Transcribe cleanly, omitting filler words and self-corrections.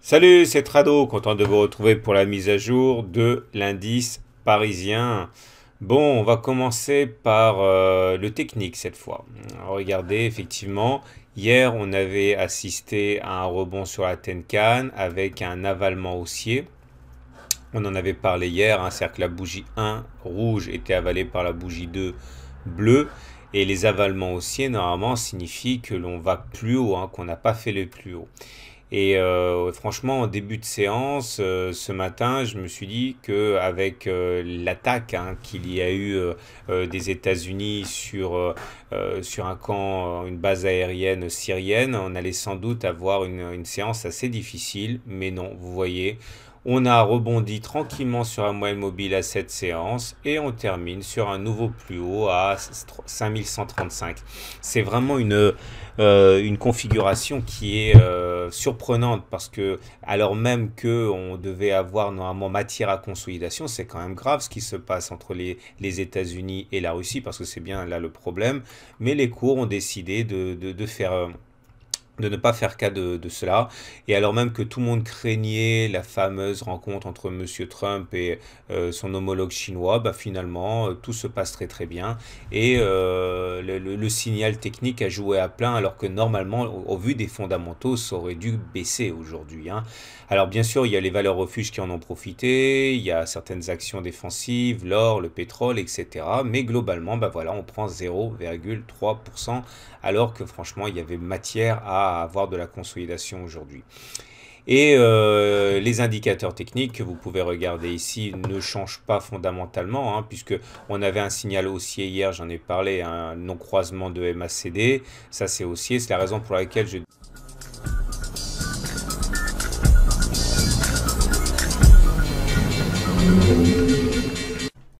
Salut, c'est Trado, content de vous retrouver pour la mise à jour de l'indice parisien. Bon, on va commencer par le technique cette fois. Regardez, effectivement, hier on avait assisté à un rebond sur la Tenkan avec un avalement haussier. On en avait parlé hier, hein, c'est-à-dire que la bougie 1 rouge était avalée par la bougie 2 bleue. Et les avalements haussiers, normalement, signifient que l'on va plus haut, hein, qu'on n'a pas fait le plus haut. Et franchement, en début de séance, ce matin, je me suis dit que avec l'attaque hein, qu'il y a eu des États-Unis sur un camp, une base aérienne syrienne, on allait sans doute avoir une séance assez difficile. Mais non, vous voyez, on a rebondi tranquillement sur un moyenne mobile à cette séance et on termine sur un nouveau plus haut à 5135. C'est vraiment une configuration qui est surprenante parce que alors même que on devait avoir normalement matière à consolidation, c'est quand même grave ce qui se passe entre les États-Unis et la Russie parce que c'est bien là le problème. Mais les cours ont décidé de faire de ne pas faire cas de cela. Et alors même que tout le monde craignait la fameuse rencontre entre Monsieur Trump et son homologue chinois, bah finalement, tout se passe très très bien. Et le signal technique a joué à plein, alors que normalement, au vu des fondamentaux, ça aurait dû baisser aujourd'hui, hein. Alors bien sûr, il y a les valeurs refuges qui en ont profité, il y a certaines actions défensives, l'or, le pétrole, etc. Mais globalement, bah voilà, on prend 0,3% alors que franchement, il y avait matière à avoir de la consolidation aujourd'hui. Et les indicateurs techniques que vous pouvez regarder ici ne changent pas fondamentalement, hein, puisque on avait un signal haussier hier, j'en ai parlé, un non-croisement de MACD, ça c'est haussier, c'est la raison pour laquelle je